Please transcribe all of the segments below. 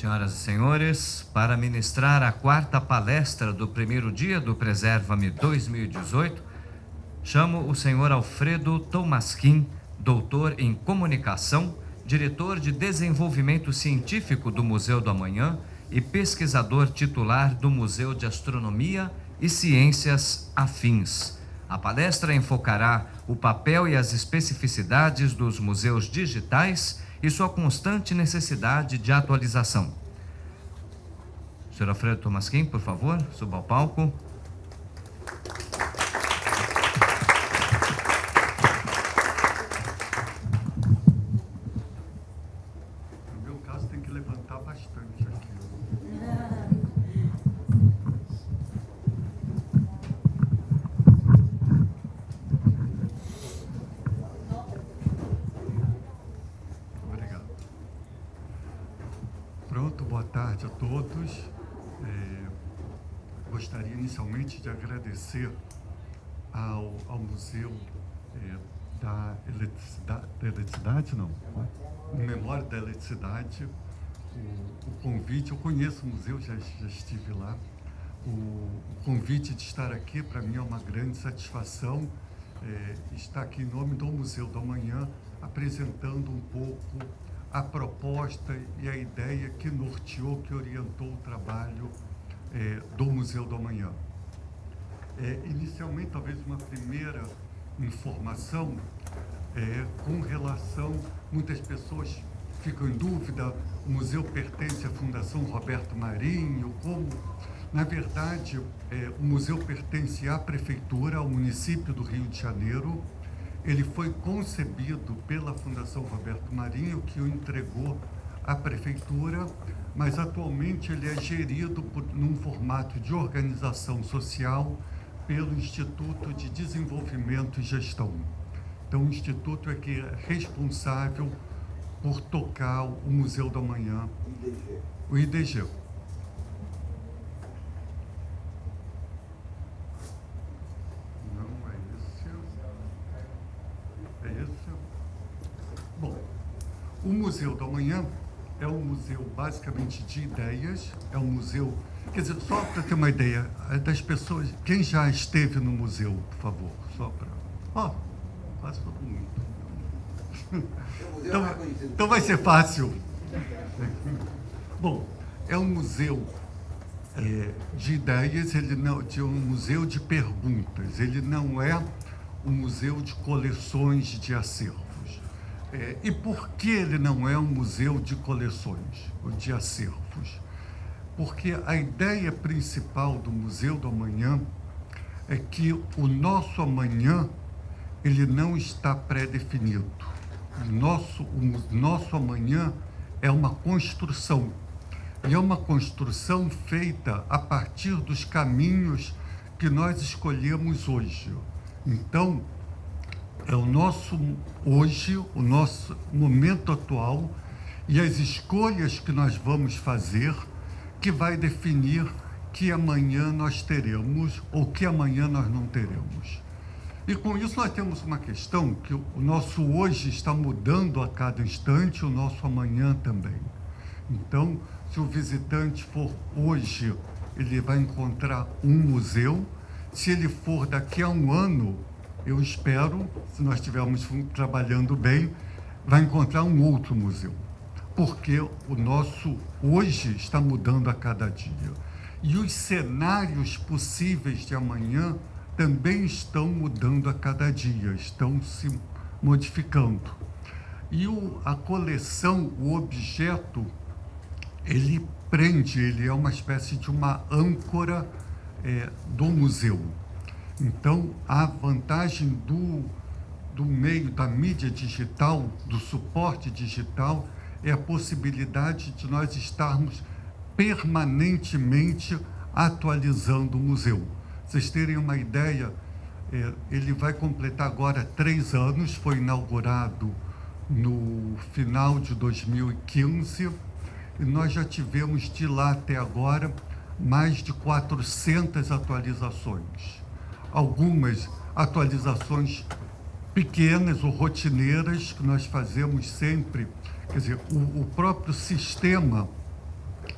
Senhoras e senhores, para ministrar a quarta palestra do primeiro dia do Preserva-me 2018, chamo o senhor Alfredo Tomasquim, doutor em comunicação, diretor de desenvolvimento científico do Museu do Amanhã e pesquisador titular do Museu de Astronomia e Ciências Afins. A palestra enfocará o papel e as especificidades dos museus digitais e sua constante necessidade de atualização. Senhor Alfredo Tomasquim, por favor, suba ao palco. No meu caso, tem que levantar bastante aqui. Obrigado. Pronto, boa tarde a todos. Gostaria inicialmente de agradecer ao Museu da Eletricidade, não, Memória da Eletricidade, o convite. Eu conheço o museu, já estive lá. O convite de estar aqui, para mim, é uma grande satisfação. Estar aqui em nome do Museu do Amanhã, apresentando um pouco a proposta e a ideia que norteou, que orientou o trabalho do Museu do Amanhã. Inicialmente, talvez uma primeira informação com relação, muitas pessoas ficam em dúvida, o museu pertence à Fundação Roberto Marinho, como, na verdade, o museu pertence à Prefeitura, ao município do Rio de Janeiro. Ele foi concebido pela Fundação Roberto Marinho, que o entregou à Prefeitura, mas atualmente ele é gerido num formato de organização social pelo Instituto de Desenvolvimento e Gestão. Então, o Instituto é que é responsável por tocar o Museu do Amanhã, o IDG. Não é esse. É esse. Bom, o Museu do Amanhã é um museu basicamente de ideias, é um museu, quer dizer, só para ter uma ideia das pessoas, quem já esteve no museu, por favor, só para... quase todo mundo. Então vai ser fácil. Bom, é um museu de ideias, ele não, de um museu de perguntas, ele não é um museu de coleções de acervos. E por que ele não é um museu de coleções ou de acervos? Porque a ideia principal do Museu do Amanhã é que o nosso amanhã, ele não está pré-definido. O nosso amanhã é uma construção. E é uma construção feita a partir dos caminhos que nós escolhemos hoje. Então, é o nosso hoje, o nosso momento atual e as escolhas que nós vamos fazer que vai definir que amanhã nós teremos ou que amanhã nós não teremos. E com isso nós temos uma questão que o nosso hoje está mudando a cada instante, o nosso amanhã também. Então, se o visitante for hoje, ele vai encontrar um museu. Se ele for daqui a um ano, eu espero, se nós estivermos trabalhando bem, vai encontrar um outro museu. Porque o nosso hoje está mudando a cada dia. E os cenários possíveis de amanhã também estão mudando a cada dia, estão se modificando. E a coleção, o objeto, ele prende, ele é uma espécie de uma âncora do museu. Então, a vantagem do meio da mídia digital, do suporte digital, é a possibilidade de nós estarmos permanentemente atualizando o museu. Vocês terem uma ideia, ele vai completar agora 3 anos, foi inaugurado no final de 2015, e nós já tivemos de lá até agora mais de 400 atualizações. Algumas atualizações pequenas ou rotineiras, que nós fazemos sempre, quer dizer, o próprio sistema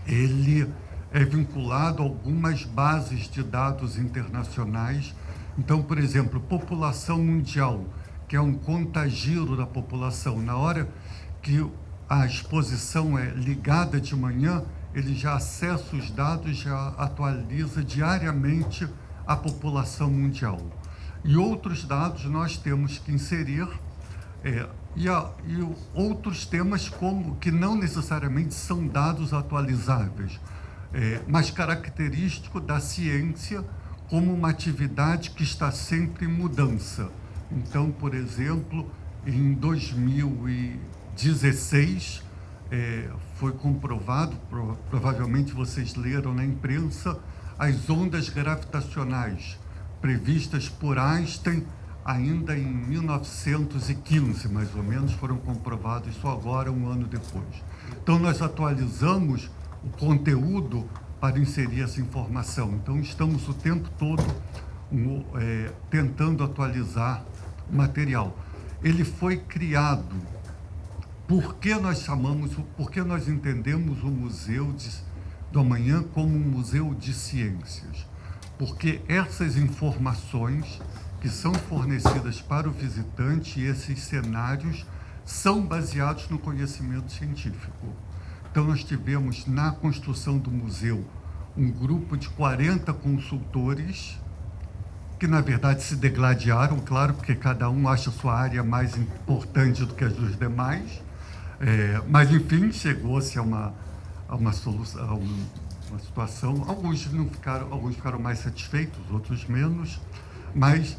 ele é vinculado a algumas bases de dados internacionais. Então, por exemplo, população mundial, que é um contagiro da população. Na hora que a exposição é ligada de manhã, ele já acessa os dados, já atualiza diariamente a população mundial. E outros dados nós temos que inserir, e outros temas como que não necessariamente são dados atualizáveis, mas característico da ciência como uma atividade que está sempre em mudança. Então, por exemplo, em 2016, foi comprovado, provavelmente vocês leram na imprensa, as ondas gravitacionais previstas por Einstein ainda em 1915, mais ou menos, foram comprovadas só agora, um ano depois. Então, nós atualizamos o conteúdo para inserir essa informação. Então, estamos o tempo todo tentando atualizar o material. Ele foi criado. Por que nós entendemos o Museu do Amanhã como um museu de ciências? Porque essas informações que são fornecidas para o visitante e esses cenários são baseados no conhecimento científico. Então, nós tivemos na construção do museu um grupo de 40 consultores que, na verdade, se degladiaram, claro, porque cada um acha a sua área mais importante do que as dos demais, mas, enfim, chegou-se a uma solução, a uma situação. Alguns ficaram mais satisfeitos, outros menos, mas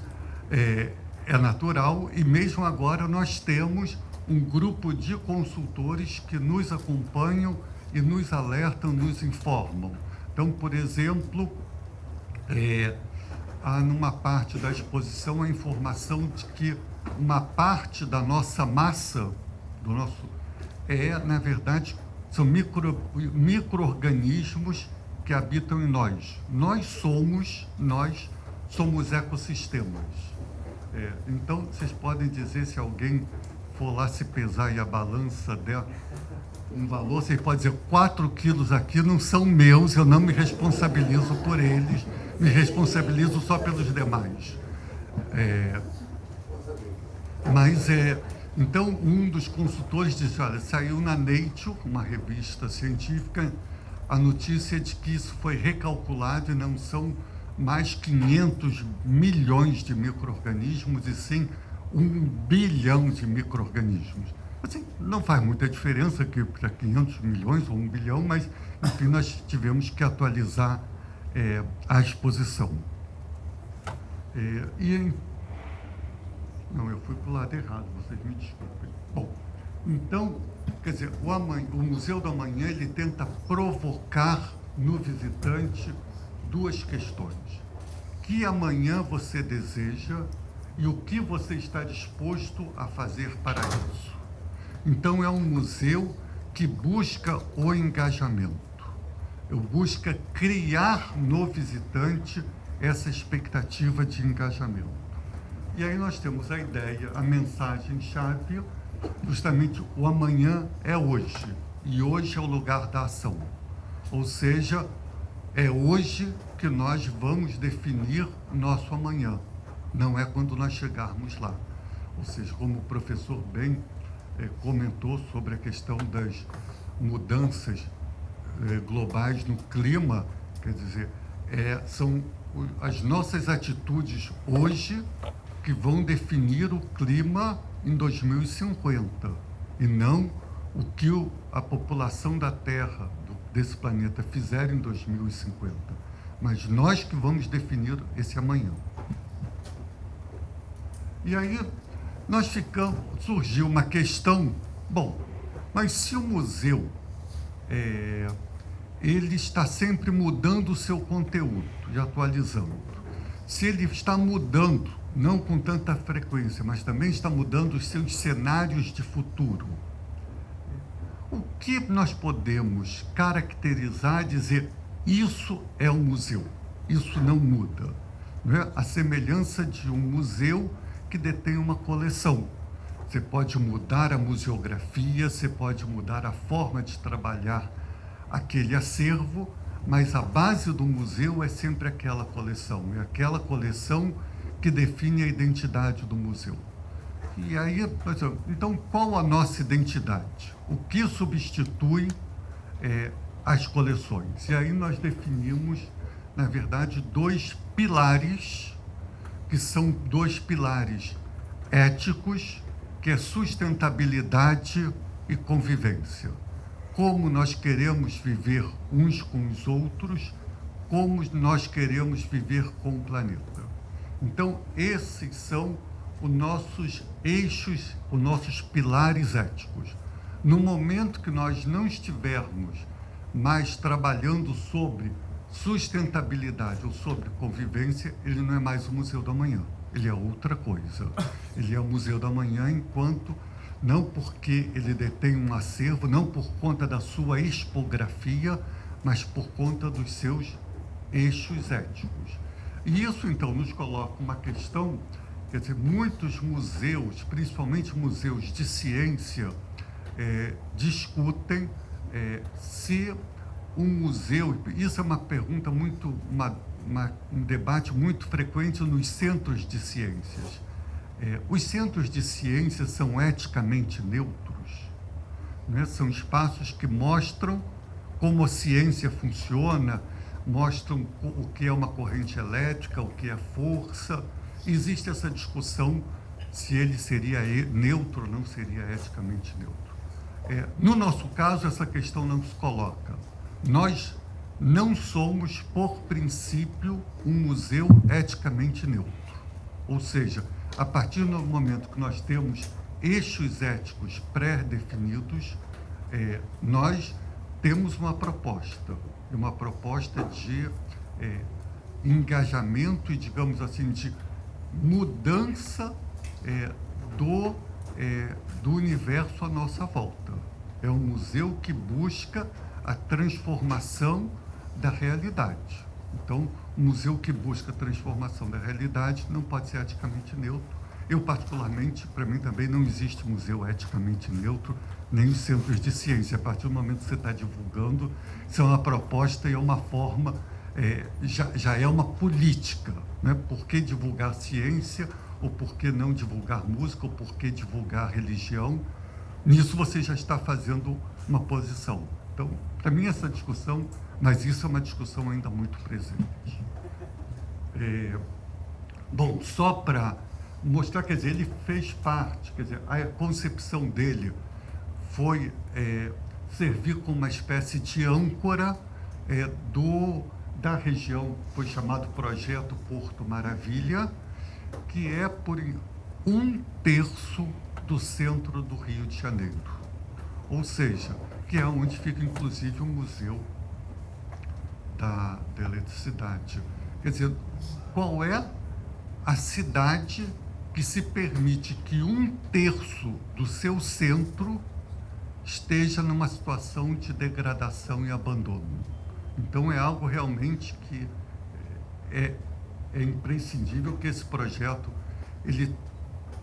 é natural. E mesmo agora nós temos um grupo de consultores que nos acompanham e nos alertam, nos informam. Então, por exemplo, há numa parte da exposição a informação de que uma parte da nossa massa, na verdade, são micro-organismos que habitam em nós. Nós somos ecossistemas. Então, vocês podem dizer, se alguém for lá se pesar e a balança der um valor, vocês podem dizer, 4 quilos aqui não são meus, eu não me responsabilizo por eles, me responsabilizo só pelos demais. Então, um dos consultores disse, olha, saiu na Nature, uma revista científica, a notícia de que isso foi recalculado e não são mais 500 milhões de micro-organismos, e sim 1 bilhão de micro-organismos. Assim, não faz muita diferença aqui para 500 milhões ou 1 bilhão, mas, enfim, nós tivemos que atualizar a exposição. Não, eu fui para o lado errado, vocês me desculpem. Bom, então, quer dizer, o Museu do Amanhã, ele tenta provocar no visitante 2 questões. Que amanhã você deseja e o que você está disposto a fazer para isso? Então, é um museu que busca o engajamento. Busca criar no visitante essa expectativa de engajamento. E aí nós temos a ideia, a mensagem-chave, justamente o amanhã é hoje, e hoje é o lugar da ação. Ou seja, é hoje que nós vamos definir nosso amanhã, não é quando nós chegarmos lá. Ou seja, como o professor bem comentou sobre a questão das mudanças globais no clima, quer dizer, são as nossas atitudes hoje que vão definir o clima em 2050, e não o que a população da Terra, desse planeta, fizer em 2050. Mas nós que vamos definir esse amanhã. E aí surgiu uma questão, bom, mas se o museu ele está sempre mudando o seu conteúdo e atualizando, se ele está mudando, não com tanta frequência, mas também está mudando os seus cenários de futuro, o que nós podemos caracterizar e dizer, isso é um museu, isso não muda, não é? A semelhança de um museu que detém uma coleção. Você pode mudar a museografia, você pode mudar a forma de trabalhar aquele acervo, mas a base do museu é sempre aquela coleção, é aquela coleção que define a identidade do museu. E aí, então, qual a nossa identidade? O que substitui as coleções? E aí nós definimos, na verdade, dois pilares, que são dois pilares éticos, que é sustentabilidade e convivência. Como nós queremos viver uns com os outros, como nós queremos viver com o planeta. Então, esses são os nossos eixos, os nossos pilares éticos. No momento que nós não estivermos mais trabalhando sobre sustentabilidade ou sobre convivência, ele não é mais o Museu do Amanhã, ele é outra coisa. Ele é o Museu do Amanhã enquanto, não porque ele detém um acervo, não por conta da sua expografia, mas por conta dos seus eixos éticos. E isso, então, nos coloca uma questão, quer dizer, muitos museus, principalmente museus de ciência, discutem se um museu, isso é uma pergunta muito, um debate muito frequente nos centros de ciências. Os centros de ciências são eticamente neutros, né? São espaços que mostram como a ciência funciona, mostram o que é uma corrente elétrica, o que é força. Existe essa discussão se ele seria neutro ou não seria eticamente neutro. No nosso caso, essa questão não se coloca. Nós não somos, por princípio, um museu eticamente neutro. Ou seja, a partir do momento que nós temos eixos éticos pré-definidos, nós temos uma proposta de engajamento e, digamos assim, de mudança do universo à nossa volta. É um museu que busca a transformação da realidade. Então, um museu que busca a transformação da realidade não pode ser eticamente neutro. Eu, particularmente, para mim também não existe museu eticamente neutro, nem os centros de ciência. A partir do momento que você está divulgando, isso é uma proposta e é uma forma, já é uma política, né? Por que divulgar ciência, ou por que não divulgar música, ou por que divulgar religião? Nisso você já está fazendo uma posição. Então, para mim, essa discussão, mas isso é uma discussão ainda muito presente. Bom, só para mostrar, quer dizer, ele fez parte, quer dizer, a concepção dele foi servir como uma espécie de âncora da região, foi chamado Projeto Porto Maravilha, que é por 1/3 do centro do Rio de Janeiro. Ou seja, que é onde fica, inclusive, o Museu da Eletricidade. Quer dizer, qual é a cidade que se permite que 1/3 do seu centro esteja numa situação de degradação e abandono? Então, é algo realmente que é imprescindível que esse projeto, ele,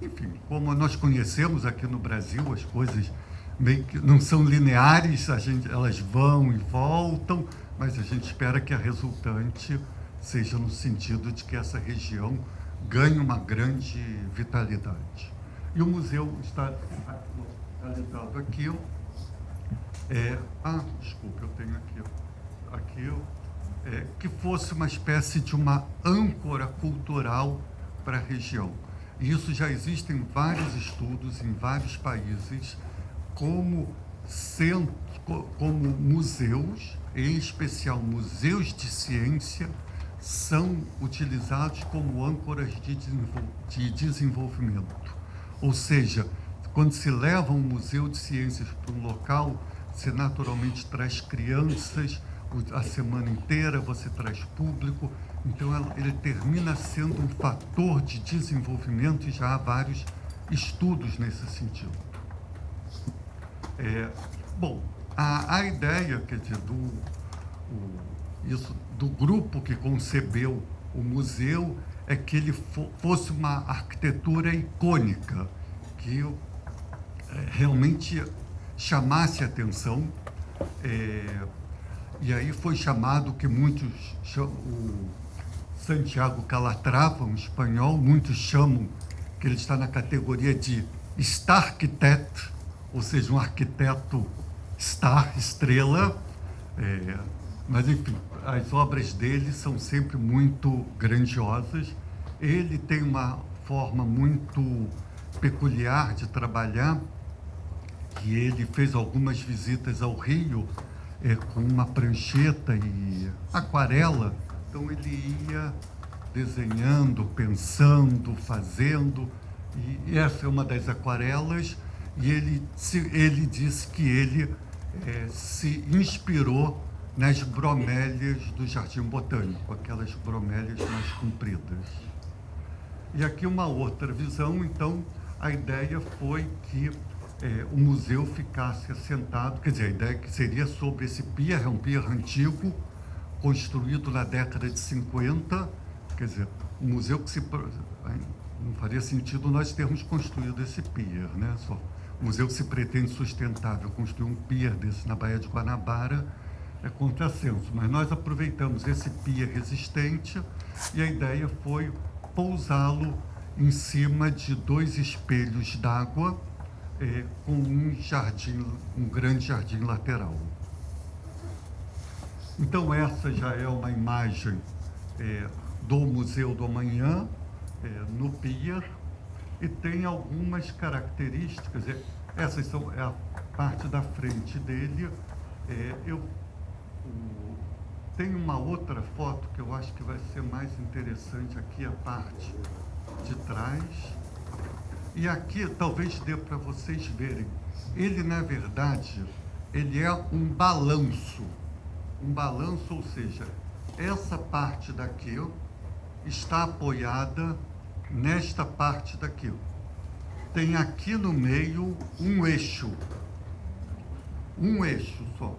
enfim, como nós conhecemos aqui no Brasil, as coisas meio que não são lineares, elas vão e voltam, mas a gente espera que a resultante seja no sentido de que essa região ganhe uma grande vitalidade. E o museu está localizado aqui. Desculpa, eu tenho aqui que fosse uma espécie de uma âncora cultural para a região. E isso já existem vários estudos em vários países, como museus, em especial museus de ciência, são utilizados como âncoras de desenvolvimento. Ou seja, quando se leva um museu de ciências para um local, você naturalmente traz crianças, a semana inteira você traz público, então ele termina sendo um fator de desenvolvimento e já há vários estudos nesse sentido. Bom, a ideia, quer dizer, do grupo que concebeu o museu é que ele fosse uma arquitetura icônica, que realmente chamasse a atenção, E aí foi chamado, que muitos chamam, o Santiago Calatrava, um espanhol, muitos chamam que ele está na categoria de star architect, ou seja, um arquiteto star, estrela. Mas, enfim, as obras dele são sempre muito grandiosas. Ele tem uma forma muito peculiar de trabalhar, que ele fez algumas visitas ao Rio com uma prancheta e aquarela. Então, ele ia desenhando, pensando, fazendo, e essa é uma das aquarelas, e ele disse que ele se inspirou nas bromélias do Jardim Botânico, aquelas bromélias mais compridas. E aqui uma outra visão, então, a ideia foi que o museu ficasse assentado, quer dizer, a ideia que seria sobre esse pier, é um pier antigo, construído na década de 50, quer dizer, um museu que não faria sentido nós termos construído esse pier, né? Só um museu que se pretende sustentável, construir um pier desse na Baía de Guanabara é contrassenso, mas nós aproveitamos esse pier existente e a ideia foi pousá-lo em cima de 2 espelhos d'água com um grande jardim lateral. Então, essa já é uma imagem do Museu do Amanhã, no pier, e tem algumas características. Essas são a parte da frente dele. Tem uma outra foto que eu acho que vai ser mais interessante aqui, a parte de trás. E aqui talvez dê para vocês verem. Ele, na verdade, ele é um balanço. Um balanço, ou seja, essa parte daqui está apoiada nesta parte daqui. Tem aqui no meio um eixo só,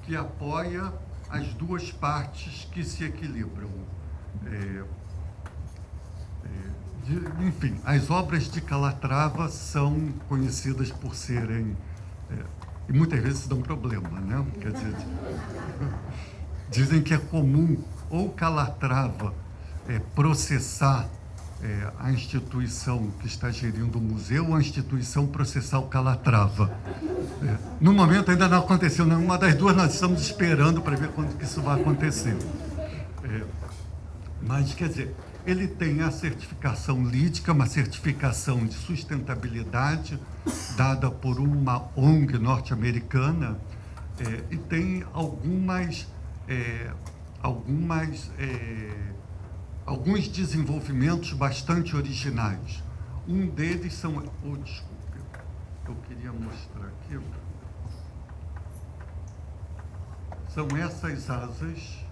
que apoia as 2 partes que se equilibram. Enfim, as obras de Calatrava são conhecidas por serem, e muitas vezes dão problema, né? Quer dizer, dizem que é comum ou Calatrava processar a instituição que está gerindo o museu, ou a instituição processar o Calatrava. No momento ainda não aconteceu nenhuma das duas, nós estamos esperando para ver quando que isso vai acontecer. Mas, quer dizer, ele tem a certificação LEED, uma certificação de sustentabilidade dada por uma ONG norte-americana, e tem alguns desenvolvimentos bastante originais. Um deles são... desculpe, eu queria mostrar aqui. São essas asas.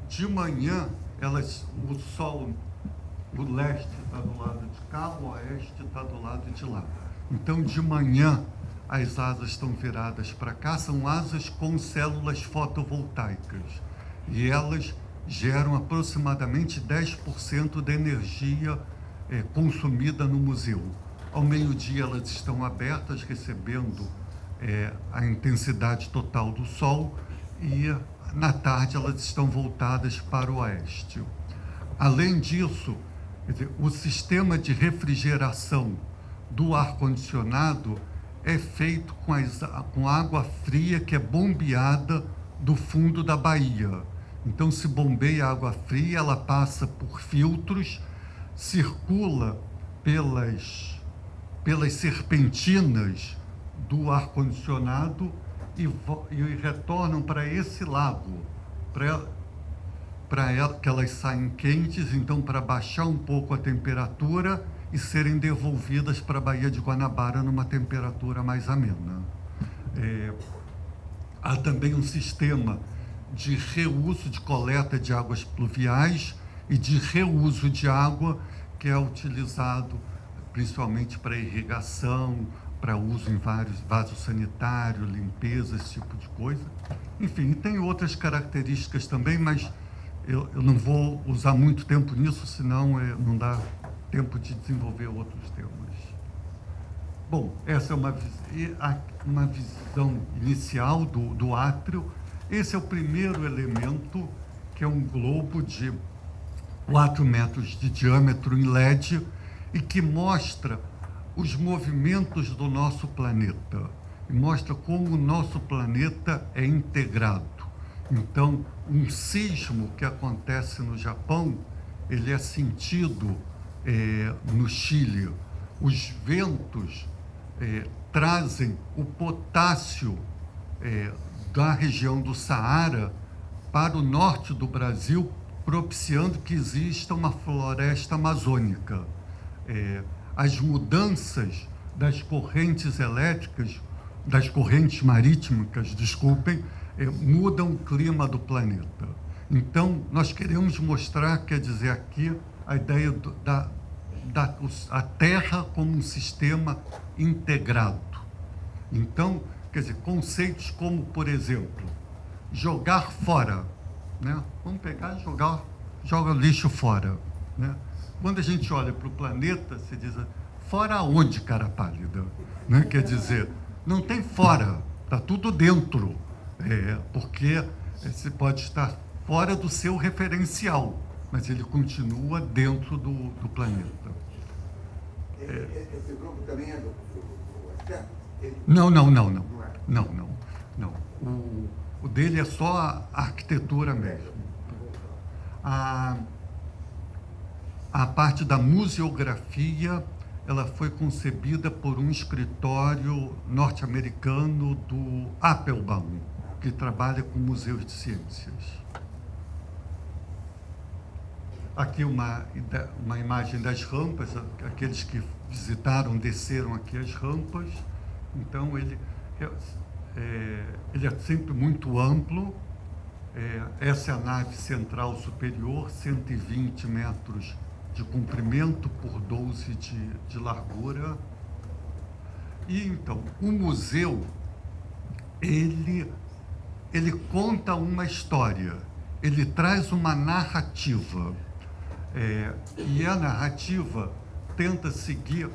De manhã, o sol, o leste está do lado de cá, o oeste está do lado de lá. Então, de manhã, as asas estão viradas para cá, são asas com células fotovoltaicas. E elas geram aproximadamente 10% da energia consumida no museu. Ao meio-dia, elas estão abertas, recebendo a intensidade total do sol, e na tarde elas estão voltadas para o oeste. Além disso, quer dizer, o sistema de refrigeração do ar-condicionado é feito com água fria que é bombeada do fundo da baía. Então, se bombeia água fria, ela passa por filtros, circula pelas serpentinas do ar-condicionado e retornam para esse lago, que elas saem quentes, então, para baixar um pouco a temperatura e serem devolvidas para a Baía de Guanabara numa temperatura mais amena. Há também um sistema de reuso, de coleta de águas pluviais e de reuso de água, que é utilizado principalmente para irrigação, para uso em vários vasos sanitários, limpeza, esse tipo de coisa. Enfim, tem outras características também, mas eu não vou usar muito tempo nisso, senão não dá tempo de desenvolver outros temas. Bom, essa é uma visão inicial do átrio. Esse é o primeiro elemento, que é um globo de 4 metros de diâmetro em LED e que mostra os movimentos do nosso planeta, e mostra como o nosso planeta é integrado. Então, um sismo que acontece no Japão, ele é sentido no Chile. Os ventos trazem o potássio da região do Saara para o norte do Brasil, propiciando que exista uma floresta amazônica. As mudanças das correntes elétricas, das correntes marítimas, desculpem, mudam o clima do planeta. Então, nós queremos mostrar, quer dizer, aqui, a ideia a Terra como um sistema integrado. Então, quer dizer, conceitos como, por exemplo, jogar fora, né? Vamos pegar e joga lixo fora, né? Quando a gente olha para o planeta, se diz, fora onde, cara pálida? Né? Quer dizer, não tem fora, está tudo dentro, porque você pode estar fora do seu referencial, mas ele continua dentro do planeta. Esse grupo também é do arquiteto? Não. O dele é só a arquitetura mesmo. A parte da museografia, ela foi concebida por um escritório norte-americano do Applebaum, que trabalha com museus de ciências. Aqui uma imagem das rampas, aqueles que visitaram, desceram aqui as rampas. Então, ele é sempre muito amplo. Essa é a nave central superior, 120 metros de comprimento por 12 de largura. E, então, o museu, ele conta uma história, ele traz uma narrativa. E a narrativa tenta seguir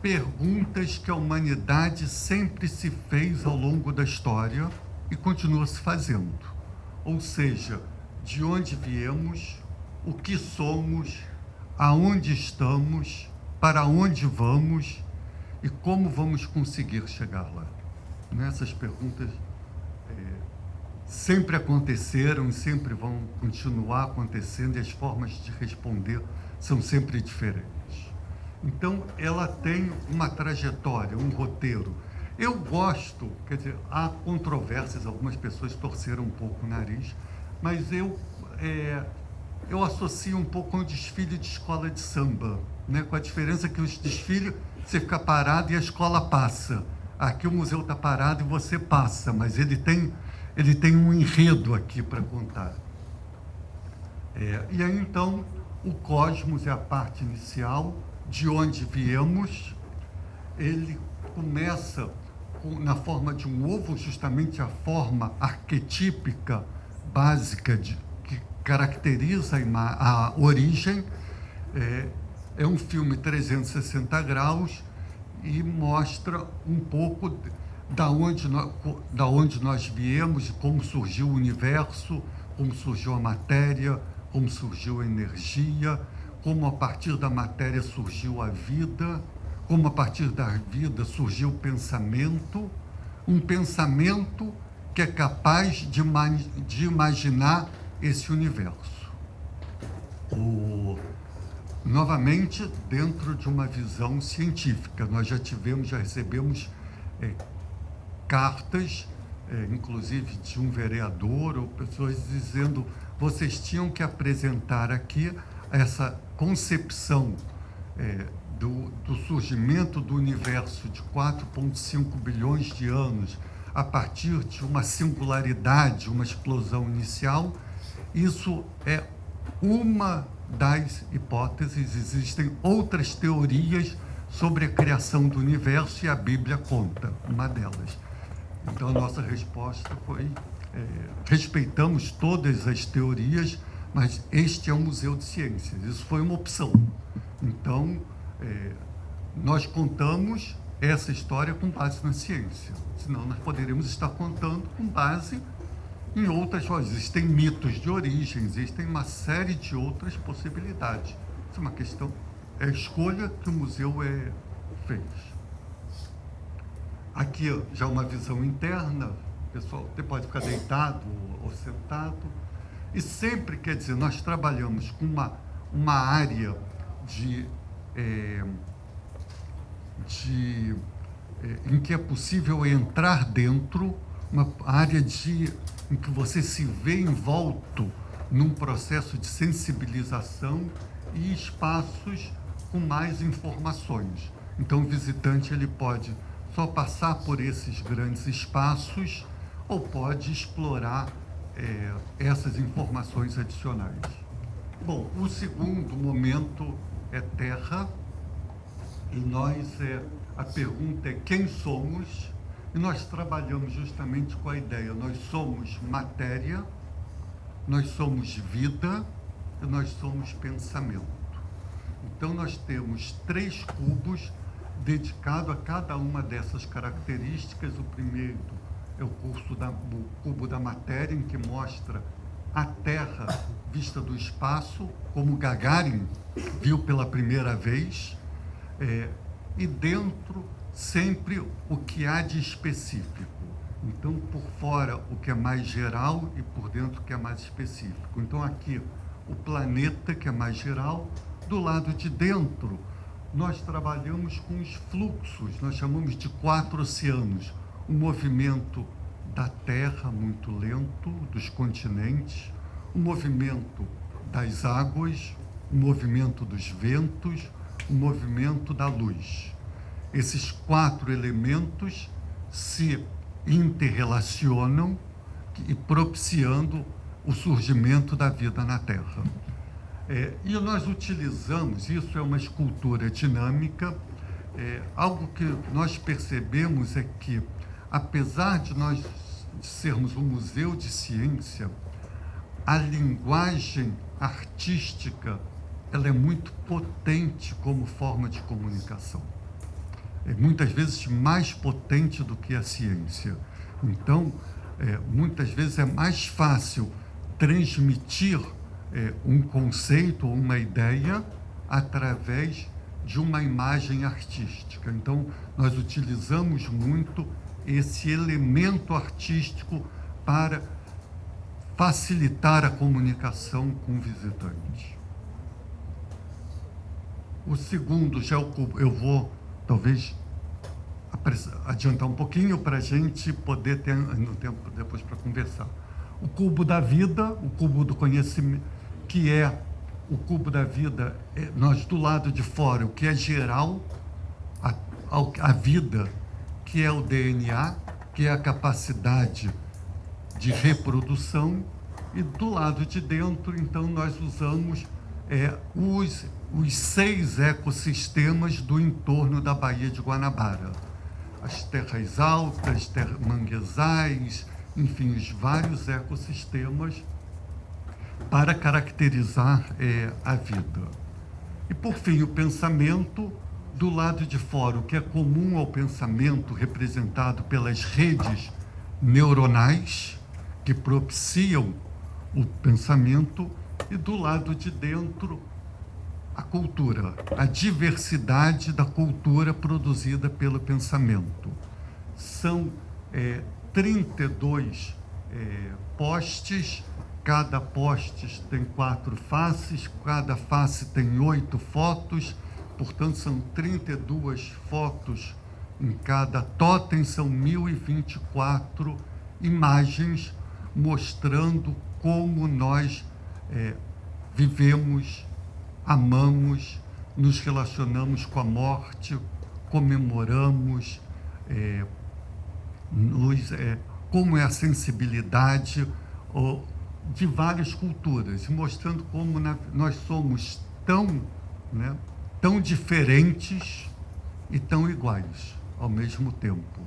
perguntas que a humanidade sempre se fez ao longo da história e continua se fazendo. Ou seja, de onde viemos, o que somos, aonde estamos, para onde vamos e como vamos conseguir chegar lá. Essas perguntas sempre aconteceram e sempre vão continuar acontecendo, e as formas de responder são sempre diferentes. Então, ela tem uma trajetória, um roteiro. Eu gosto, quer dizer, há controvérsias, algumas pessoas torceram um pouco o nariz, mas eu associo um pouco com o desfile de escola de samba, né? Com a diferença que os desfiles, você fica parado e a escola passa. Aqui o museu está parado e você passa, mas ele tem um enredo aqui para contar. E aí, então, o cosmos é a parte inicial, de onde viemos. Ele começa na forma de um ovo, justamente a forma arquetípica, básica, que caracteriza a origem. É um filme 360 graus e mostra um pouco da onde nós viemos, de como surgiu o universo, como surgiu a matéria, como surgiu a energia, como a partir da matéria surgiu a vida, como a partir da vida surgiu o pensamento, um pensamento que é capaz de imaginar esse universo. Novamente, dentro de uma visão científica, nós já recebemos cartas, inclusive de um vereador ou pessoas dizendo: vocês tinham que apresentar aqui essa concepção do surgimento do universo de 4,5 bilhões de anos a partir de uma singularidade, uma explosão inicial. Isso é uma das hipóteses. Existem outras teorias sobre a criação do universo e a Bíblia conta uma delas. Então, a nossa resposta foi: respeitamos todas as teorias, mas este é um museu de ciências. Isso foi uma opção. Então, nós contamos essa história com base na ciência. Senão nós poderíamos estar contando com base em outras coisas. Existem mitos de origem, existem uma série de outras possibilidades. Isso é uma questão, é a escolha que o museu fez. Aqui já uma visão interna, pessoal, você pode ficar deitado ou sentado. E sempre, quer dizer, nós trabalhamos com uma área em que é possível entrar dentro, uma área em que você se vê envolto num processo de sensibilização e espaços com mais informações. Então, o visitante ele pode só passar por esses grandes espaços ou pode explorar essas informações adicionais. Bom, o segundo momento é terra, e a pergunta é quem somos, e nós trabalhamos justamente com a ideia, nós somos matéria, nós somos vida e nós somos pensamento. Então nós temos 3 cubos dedicados a cada uma dessas características. O primeiro é o cubo da matéria, em que mostra a Terra vista do espaço, como Gagarin viu pela primeira vez, e dentro sempre o que há de específico. Então, por fora o que é mais geral e por dentro o que é mais específico. Então, aqui o planeta, que é mais geral. Do lado de dentro, nós trabalhamos com os fluxos, nós chamamos de 4 oceanos. O movimento da Terra, muito lento, dos continentes, o movimento das águas, o movimento dos ventos, o movimento da luz. Esses 4 elementos se interrelacionam e propiciando o surgimento da vida na Terra. E nós utilizamos, isso é uma escultura dinâmica, algo que nós percebemos é que, apesar de nós sermos um museu de ciência, a linguagem artística ela é muito potente como forma de comunicação. Muitas vezes mais potente do que a ciência. Então, muitas vezes é mais fácil transmitir um conceito ou uma ideia através de uma imagem artística. Então, nós utilizamos muito esse elemento artístico para facilitar a comunicação com o visitante. O segundo já é o cubo. Eu vou, talvez, adiantar um pouquinho para a gente poder ter no tempo depois para conversar. O cubo da vida, o cubo do conhecimento, que é o cubo da vida, nós do lado de fora, o que é geral, a vida, que é o DNA, que é a capacidade de reprodução, e do lado de dentro, então, nós usamos os 6 ecossistemas do entorno da Baía de Guanabara. As terras altas, manguezais, enfim, os vários ecossistemas para caracterizar a vida. E, por fim, o pensamento, do lado de fora, o que é comum ao pensamento, representado pelas redes neuronais que propiciam o pensamento, e do lado de dentro, a cultura, a diversidade da cultura produzida pelo pensamento. São 32 postes, cada poste tem 4 faces, cada face tem 8 fotos, portanto são 32 fotos em cada totem, são 1024 imagens mostrando como nós vivemos, amamos, nos relacionamos com a morte, comemoramos, como é a sensibilidade de várias culturas, mostrando como nós somos tão diferentes e tão iguais ao mesmo tempo.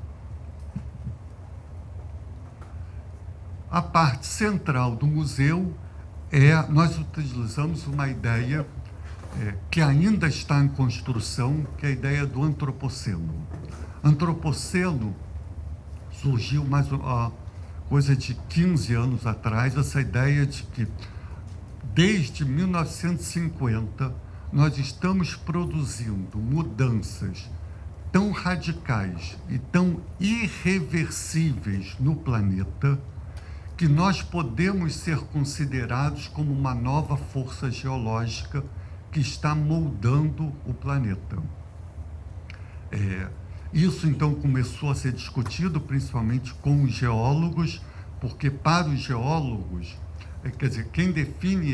A parte central do museu nós utilizamos uma ideia que ainda está em construção, que é a ideia do antropoceno. Antropoceno surgiu mais coisa de 15 anos atrás, essa ideia de que desde 1950 nós estamos produzindo mudanças tão radicais e tão irreversíveis no planeta que nós podemos ser considerados como uma nova força geológica que está moldando o planeta. Isso, então, começou a ser discutido principalmente com os geólogos, porque para os geólogos, quer dizer, quem define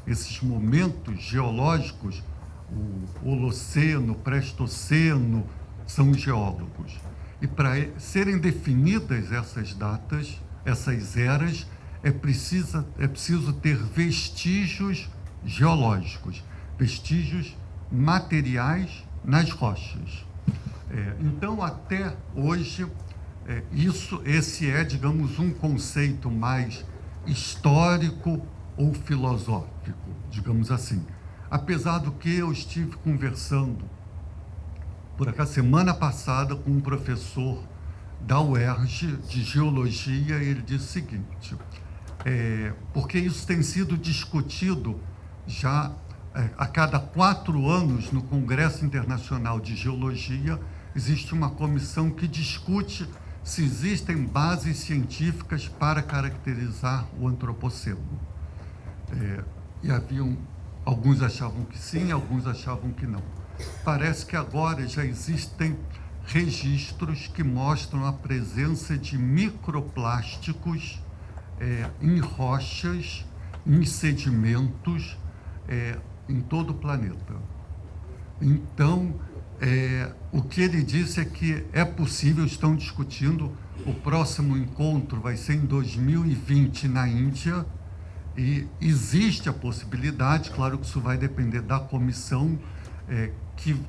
esses momentos geológicos, o Holoceno, o Pleistoceno, são os geólogos. E para serem definidas essas datas, essas eras, é preciso ter vestígios geológicos, vestígios materiais nas rochas. Então, até hoje, esse é, digamos, um conceito mais histórico ou filosófico, digamos assim. Apesar do que eu estive conversando, por acaso, semana passada, com um professor da UERJ de Geologia, ele disse o seguinte, porque isso tem sido discutido já a cada 4 anos no Congresso Internacional de Geologia, existe uma comissão que discute se existem bases científicas para caracterizar o antropoceno. E alguns achavam que sim, alguns achavam que não. Parece que agora já existem registros que mostram a presença de microplásticos em rochas, em sedimentos, em todo o planeta. Então, o que ele disse é que é possível, estão discutindo, o próximo encontro vai ser em 2020 na Índia, e existe a possibilidade, claro que isso vai depender da comissão, que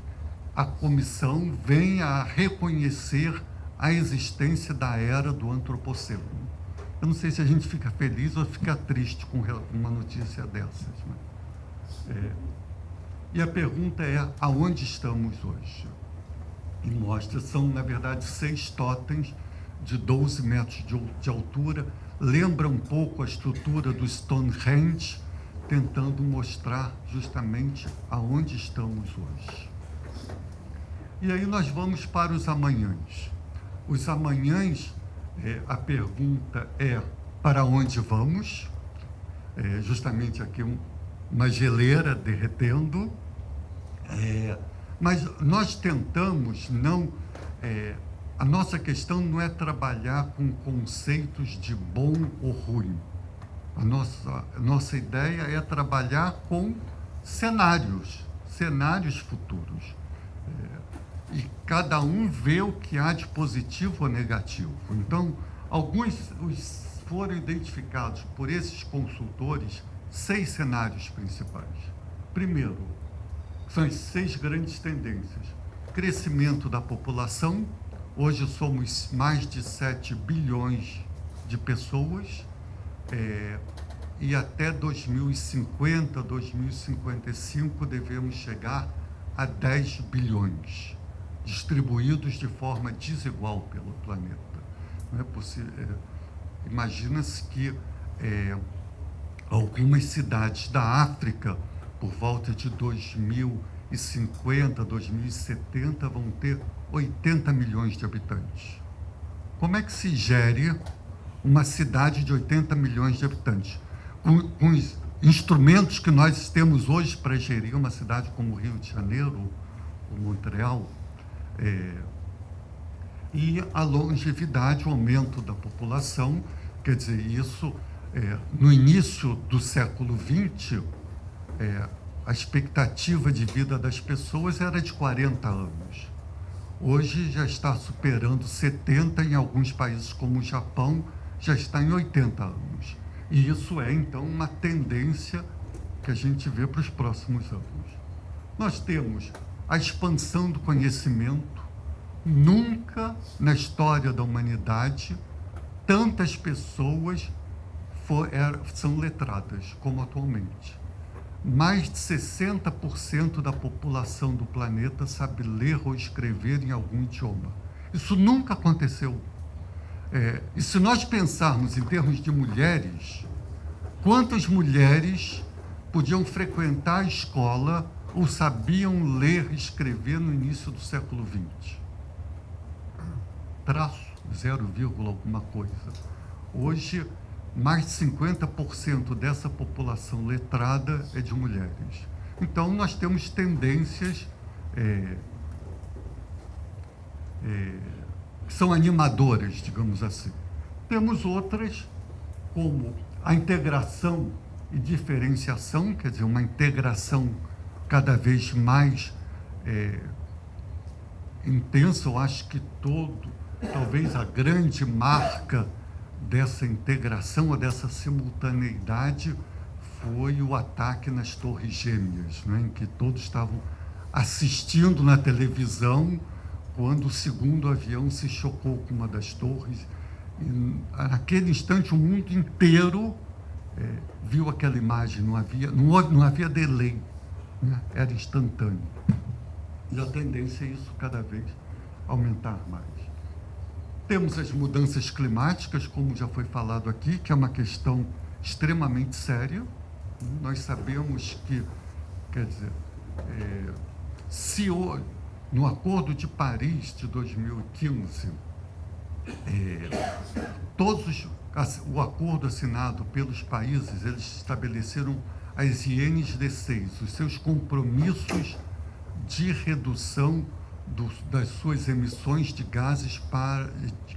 a comissão venha a reconhecer a existência da era do antropoceno. Eu não sei se a gente fica feliz ou fica triste com uma notícia dessas. E a pergunta é, aonde estamos hoje? E mostra, são, na verdade, 6 totens de 12 metros de altura, lembra um pouco a estrutura do Stonehenge, tentando mostrar justamente aonde estamos hoje. E aí nós vamos para os amanhãs. Os amanhãs, a pergunta é, para onde vamos? Justamente aqui uma geleira derretendo, mas nós tentamos não... a nossa questão não é trabalhar com conceitos de bom ou ruim. A nossa ideia é trabalhar com cenários futuros. E cada um vê o que há de positivo ou negativo. Então, alguns foram identificados por esses consultores 6 cenários principais. Primeiro, são as 6 grandes tendências. Crescimento da população. Hoje somos mais de 7 bilhões de pessoas, e até 2050, 2055, devemos chegar a 10 bilhões, distribuídos de forma desigual pelo planeta. Não é possível. Imagina-se que algumas cidades da África, por volta de 2050, 2070, vão ter 80 milhões de habitantes. Como é que se gere uma cidade de 80 milhões de habitantes? Com os instrumentos que nós temos hoje para gerir uma cidade como o Rio de Janeiro, ou Montreal, e a longevidade, o aumento da população, quer dizer, isso, no início do século XX, a expectativa de vida das pessoas era de 40 anos. Hoje já está superando 70, em alguns países como o Japão, já está em 80 anos. E isso é, então, uma tendência que a gente vê para os próximos anos. Nós temos a expansão do conhecimento. Nunca na história da humanidade tantas pessoas são letradas como atualmente. mais de 60% da população do planeta sabe ler ou escrever em algum idioma. Isso nunca aconteceu. E se nós pensarmos em termos de mulheres, quantas mulheres podiam frequentar a escola ou sabiam ler e escrever no início do século XX? Traço, 0, alguma coisa. Hoje, mais de 50% dessa população letrada é de mulheres. Então, nós temos tendências que são animadoras, digamos assim. Temos outras, como a integração e diferenciação, quer dizer, uma integração cada vez mais intensa. Eu acho que talvez a grande marca dessa integração ou dessa simultaneidade foi o ataque nas Torres Gêmeas, né, em que todos estavam assistindo na televisão quando o segundo avião se chocou com uma das torres. E, naquele instante, o mundo inteiro viu aquela imagem, não havia delay, né, era instantâneo. E a tendência é isso cada vez aumentar mais. Temos as mudanças climáticas, como já foi falado aqui, que é uma questão extremamente séria. Nós sabemos que, quer dizer, se no Acordo de Paris de 2015, o acordo assinado pelos países, eles estabeleceram as INDCs, os seus compromissos de redução das suas emissões de gases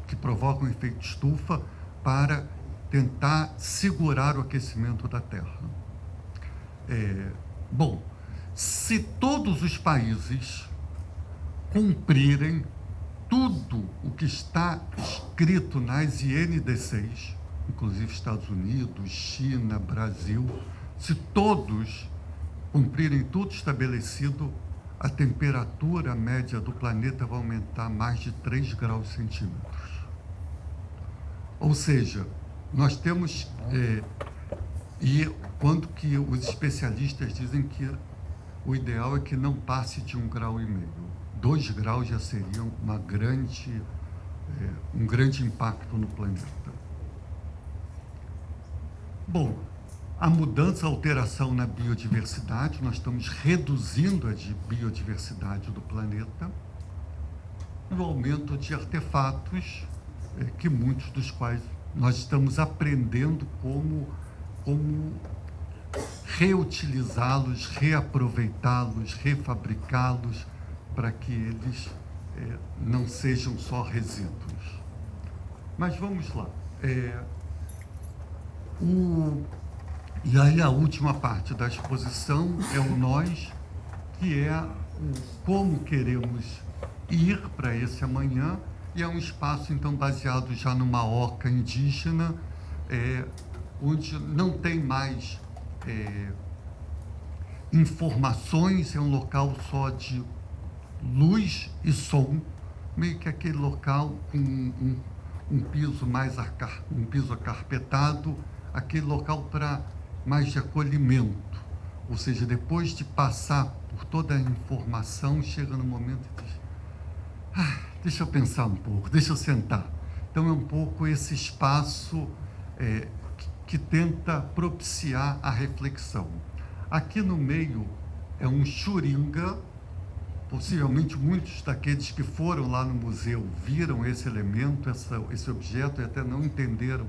que provocam efeito estufa para tentar segurar o aquecimento da Terra. Bom, se todos os países cumprirem tudo o que está escrito nas INDCs, inclusive Estados Unidos, China, Brasil, se todos cumprirem tudo estabelecido, a temperatura média do planeta vai aumentar mais de 3 graus centímetros. Ou seja, nós temos... e quando que os especialistas dizem que o ideal é que não passe de 1,5 graus. 2 graus já seria um grande impacto no planeta. Bom, a mudança, a alteração na biodiversidade, nós estamos reduzindo a biodiversidade do planeta, e o aumento de artefatos, que muitos dos quais nós estamos aprendendo como reutilizá-los, reaproveitá-los, refabricá-los, para que eles não sejam só resíduos. Mas vamos lá. E aí a última parte da exposição é o nós, que é o como queremos ir para esse amanhã, e é um espaço, então, baseado já numa oca indígena, onde não tem mais informações, é um local só de luz e som, meio que aquele local com um piso acarpetado, aquele local para mais de acolhimento. Ou seja, depois de passar por toda a informação, chega no momento e diz, deixa eu pensar um pouco, deixa eu sentar. Então é um pouco esse espaço que tenta propiciar a reflexão. Aqui no meio é um xuringa. Possivelmente muitos daqueles que foram lá no museu viram esse elemento, esse objeto, e até não entenderam,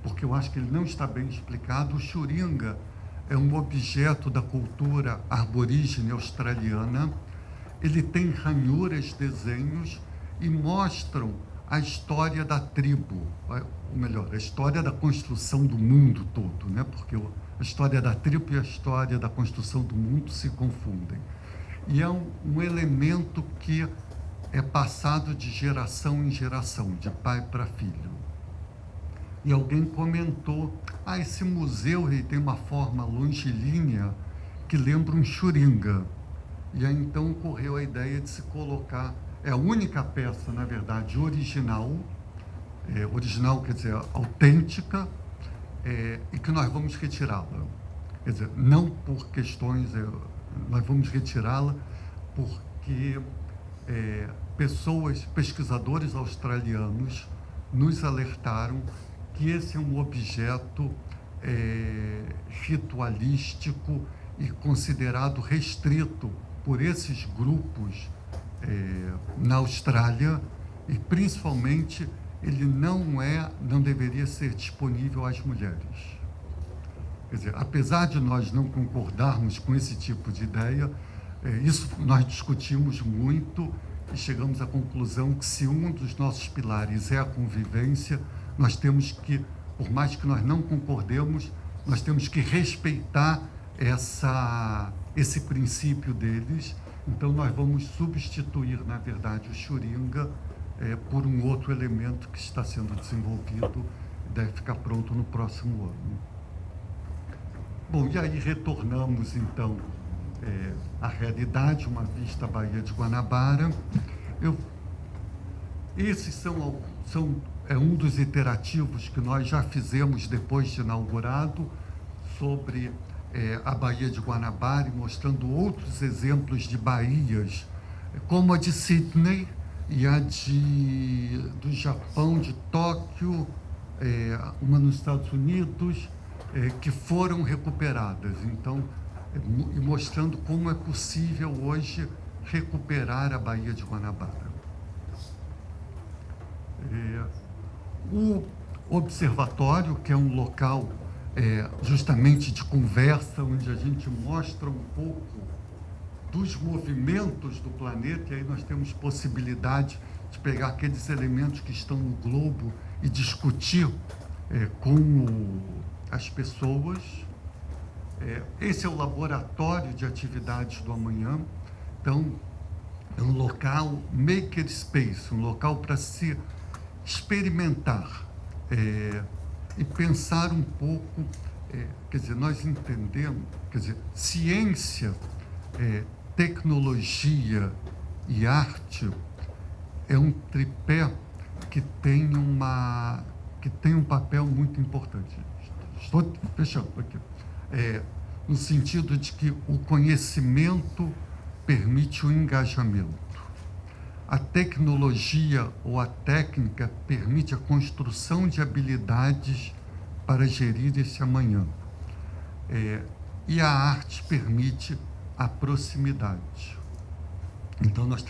porque eu acho que ele não está bem explicado. O xuringa é um objeto da cultura arborígene australiana. Ele tem ranhuras, desenhos, e mostram a história da tribo, ou melhor, a história da construção do mundo todo, né? Porque a história da tribo e a história da construção do mundo se confundem. E é um elemento que é passado de geração em geração, de pai para filho. E alguém comentou, esse museu tem uma forma longilínea que lembra um xuringa. E aí então ocorreu a ideia de se colocar, é a única peça, na verdade, original quer dizer, autêntica, e que nós vamos retirá-la. Quer dizer, não por questões, nós vamos retirá-la porque pesquisadores australianos nos alertaram que esse é um objeto ritualístico e considerado restrito por esses grupos na Austrália, e principalmente ele não deveria ser disponível às mulheres. Quer dizer, apesar de nós não concordarmos com esse tipo de ideia, isso nós discutimos muito e chegamos à conclusão que se um dos nossos pilares é a convivência, nós temos que, por mais que nós não concordemos, nós temos que respeitar esse princípio deles. Então, nós vamos substituir, na verdade, o Xuringa por um outro elemento que está sendo desenvolvido e deve ficar pronto no próximo ano. Bom, e aí retornamos, então, à realidade, uma vista à Baía de Guanabara. Esses é um dos iterativos que nós já fizemos depois de inaugurado, sobre a Baía de Guanabara, mostrando outros exemplos de baías, como a de Sydney e a do Japão, de Tóquio, uma nos Estados Unidos, que foram recuperadas. Então, e mostrando como é possível hoje recuperar a Baía de Guanabara. O observatório, que é um local justamente de conversa, onde a gente mostra um pouco dos movimentos do planeta, e aí nós temos possibilidade de pegar aqueles elementos que estão no globo e discutir com as pessoas. Esse é o laboratório de atividades do amanhã. Então, é um local makerspace, um local para se experimentar e pensar um pouco. Quer dizer, nós entendemos, quer dizer, ciência, tecnologia e arte é um tripé que tem um papel muito importante. Estou fechando aqui. No sentido de que o conhecimento permite o engajamento. A tecnologia ou a técnica permite a construção de habilidades para gerir esse amanhã. E a arte permite a proximidade. Então, nós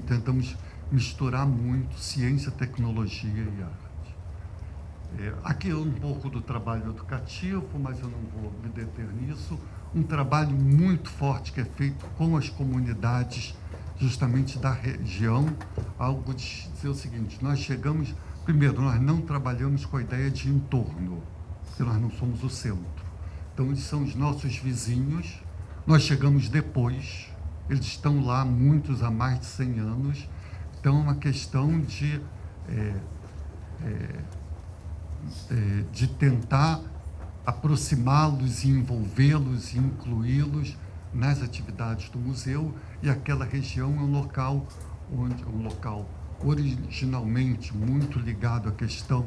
tentamos misturar muito ciência, tecnologia e arte. Aqui é um pouco do trabalho educativo, mas eu não vou me deter nisso. Um trabalho muito forte que é feito com as comunidades, justamente da região, algo de dizer o seguinte: nós chegamos, primeiro, nós não trabalhamos com a ideia de entorno, porque nós não somos o centro. Então, eles são os nossos vizinhos, nós chegamos depois, eles estão lá, muitos há mais de 100 anos, então é uma questão de tentar aproximá-los e envolvê-los e incluí-los nas atividades do museu. E aquela região é um local originalmente muito ligado à questão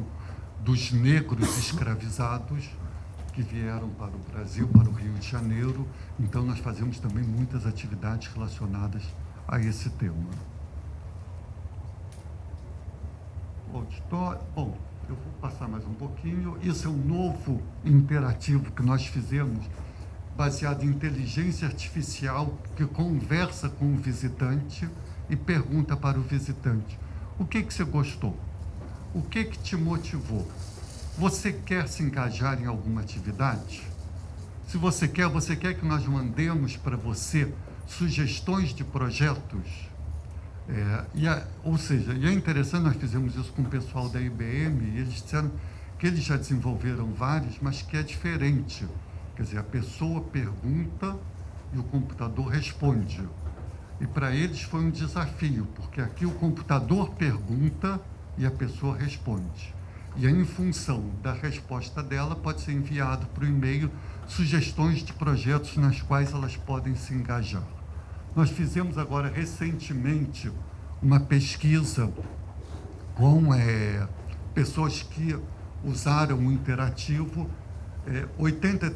dos negros escravizados que vieram para o Brasil, para o Rio de Janeiro. Então, nós fazemos também muitas atividades relacionadas a esse tema. Bom, eu vou passar mais um pouquinho. Isso é um novo interativo que nós fizemos, baseado em inteligência artificial, que conversa com o visitante e pergunta para o visitante: o que você gostou? O que te motivou? Você quer se engajar em alguma atividade? Se você quer que nós mandemos para você sugestões de projetos? Ou seja, e é interessante, nós fizemos isso com o pessoal da IBM, e eles disseram que eles já desenvolveram vários, mas que é diferente. Quer dizer, a pessoa pergunta e o computador responde. E para eles foi um desafio, porque aqui o computador pergunta e a pessoa responde. E aí, em função da resposta dela, pode ser enviado para o e-mail sugestões de projetos nas quais elas podem se engajar. Nós fizemos agora, recentemente, uma pesquisa com pessoas que usaram o interativo 93%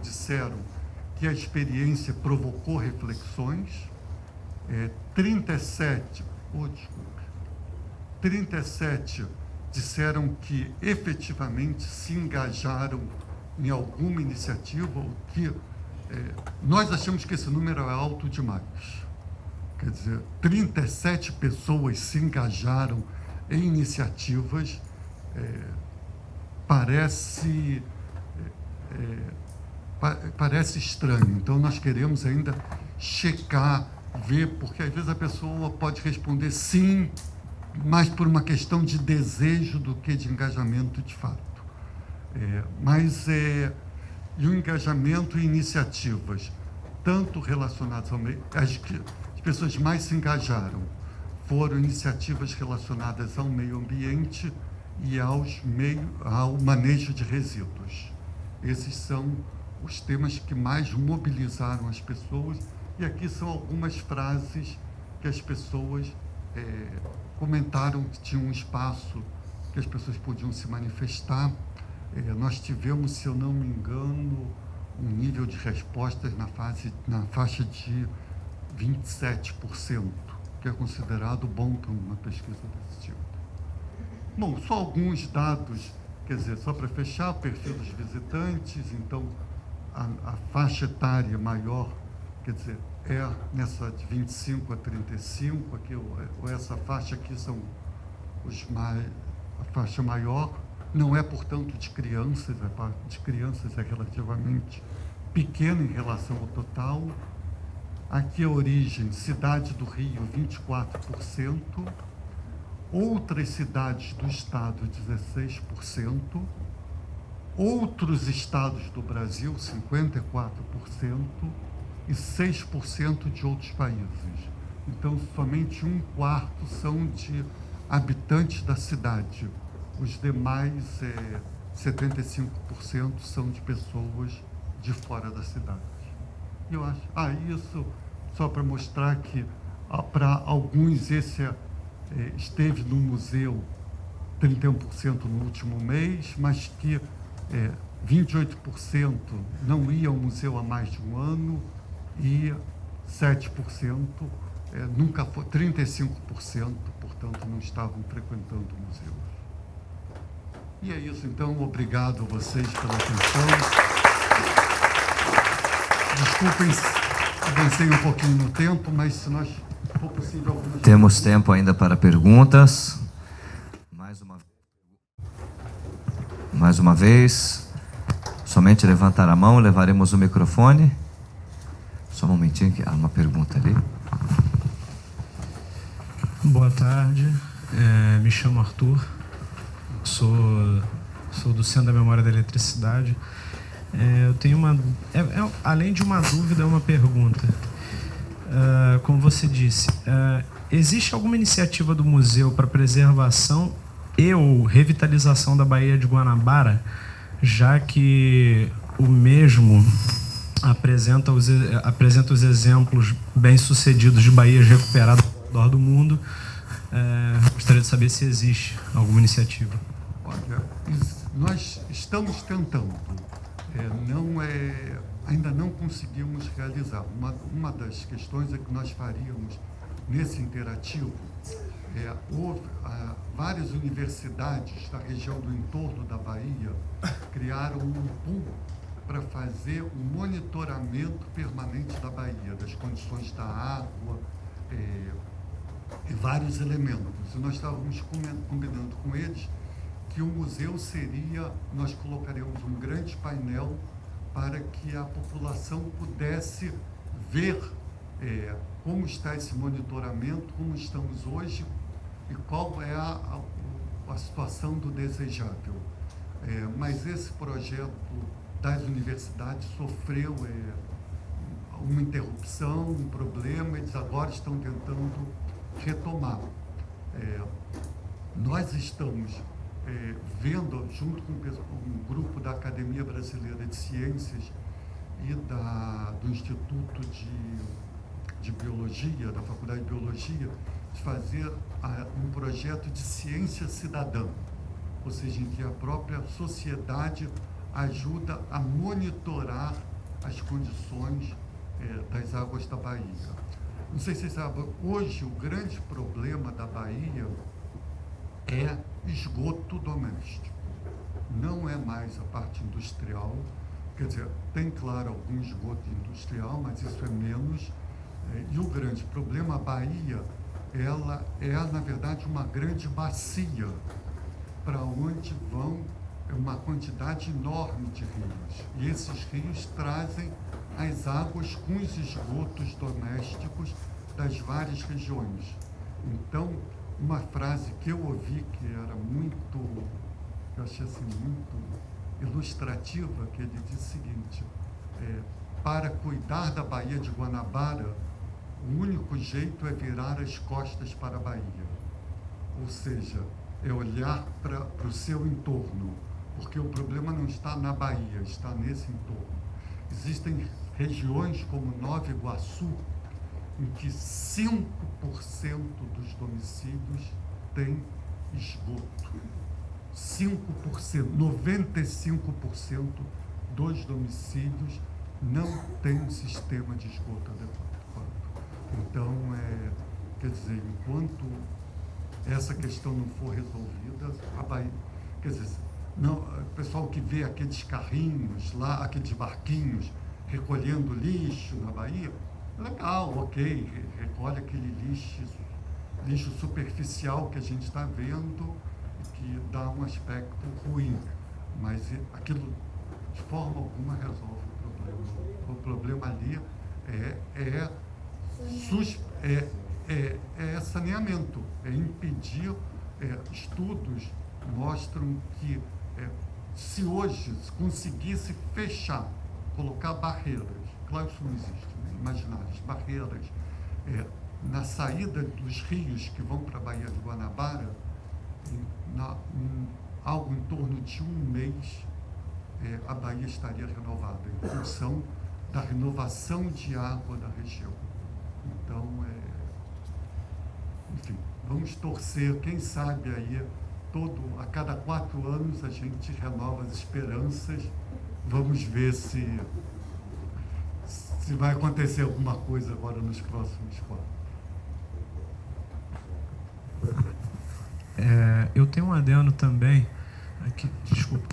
disseram que a experiência provocou reflexões, 37 disseram que efetivamente se engajaram em alguma iniciativa, o que nós achamos que esse número é alto demais. Quer dizer, 37 pessoas se engajaram em iniciativas, parece estranho. Então, nós queremos ainda checar, ver, porque às vezes a pessoa pode responder sim, mais por uma questão de desejo do que de engajamento de fato. E o engajamento e iniciativas, tanto relacionadas ao meio... As pessoas mais se engajaram foram iniciativas relacionadas ao meio ambiente e ao manejo de resíduos. Esses são os temas que mais mobilizaram as pessoas, e aqui são algumas frases que as pessoas comentaram que tinha um espaço que as pessoas podiam se manifestar. Nós tivemos, se eu não me engano, um nível de respostas na faixa de 27%, que é considerado bom para uma pesquisa desse tipo. Bom, só alguns dados, quer dizer, só para fechar, o perfil dos visitantes. Então, a faixa etária maior, quer dizer, é nessa de 25 a 35, aqui, ou essa faixa aqui são a faixa maior, não é, portanto, de crianças, a parte de crianças é relativamente pequena em relação ao total. Aqui a origem, cidade do Rio, 24%, outras cidades do estado, 16%, outros estados do Brasil, 54%, e 6% de outros países. Então, somente 1/4 são de habitantes da cidade. Os demais, 75%, são de pessoas de fora da cidade. E eu acho... isso só para mostrar que, para alguns, esse esteve no museu 31% no último mês, mas que 28% não ia ao museu há mais de um ano, e 7% nunca foi, 35%, portanto, não estavam frequentando o museu. E é isso, então, obrigado a vocês pela atenção. Desculpem se avancei um pouquinho no tempo, mas se nós for possível... Temos tempo ainda para perguntas. Mais uma vez, somente levantar a mão, levaremos o microfone. Só um momentinho, que há uma pergunta ali. Boa tarde, me chamo Arthur, sou do Centro da Memória da Eletricidade. Eu tenho além de uma dúvida, é uma pergunta. Como você disse, existe alguma iniciativa do museu para preservação ou revitalização da Baía de Guanabara, já que o mesmo apresenta os exemplos bem-sucedidos de baías recuperadas ao redor do mundo? Gostaria de saber se existe alguma iniciativa. Olha, nós estamos tentando. Ainda não conseguimos realizar. Uma das questões é que nós faríamos nesse interativo, houve várias universidades da região do entorno da Bahia criaram um pool para fazer um monitoramento permanente da Bahia, das condições da água e vários elementos. E nós estávamos combinando com eles que o museu nós colocaremos um grande painel para que a população pudesse ver como está esse monitoramento, como estamos hoje e qual é a situação do desejável. Mas esse projeto das universidades sofreu uma interrupção, um problema, eles agora estão tentando retomar. Nós estamos vendo, junto com um grupo da Academia Brasileira de Ciências e do Instituto de Biologia, da Faculdade de Biologia, de fazer um projeto de ciência cidadã. ou seja, em que a própria sociedade ajuda a monitorar as condições das águas da Bahia. Não sei se vocês sabem, hoje o grande problema da Bahia é esgoto doméstico. Não é mais a parte industrial, quer dizer, tem, claro, algum esgoto industrial, mas isso é menos. E o grande problema, a Bahia, ela é, na verdade, uma grande bacia para onde vão uma quantidade enorme de rios. E esses rios trazem as águas com os esgotos domésticos das várias regiões. Então, uma frase que eu ouvi que era muito, eu achei assim, muito ilustrativa, que ele disse o seguinte: para cuidar da Baía de Guanabara, o único jeito é virar as costas para a Bahia. Ou seja, é olhar para o seu entorno, porque o problema não está na Bahia, está nesse entorno. Existem regiões como Nova Iguaçu, em que 5% dos domicílios têm esgoto. 5%, 95% dos domicílios não têm um sistema de esgoto adequado. Então, quer dizer, enquanto essa questão não for resolvida, a Bahia, quer dizer, não, o pessoal que vê aqueles carrinhos lá, aqueles barquinhos recolhendo lixo na Bahia, legal, ok, recolhe aquele lixo superficial que a gente está vendo, que dá um aspecto ruim, mas aquilo de forma alguma resolve o problema. O problema ali é saneamento, é impedir. Estudos mostram que se hoje conseguisse fechar, colocar barreiras, claro que isso não existe, né? Imaginárias, barreiras na saída dos rios que vão para a Baía de Guanabara, algo em torno de um mês, a Bahia estaria renovada, em função da renovação de água da região. Então, enfim, vamos torcer, quem sabe aí, a cada 4 anos a gente renova as esperanças, vamos ver se vai acontecer alguma coisa agora nos próximos 4. Eu tenho um adendo também, aqui, desculpa,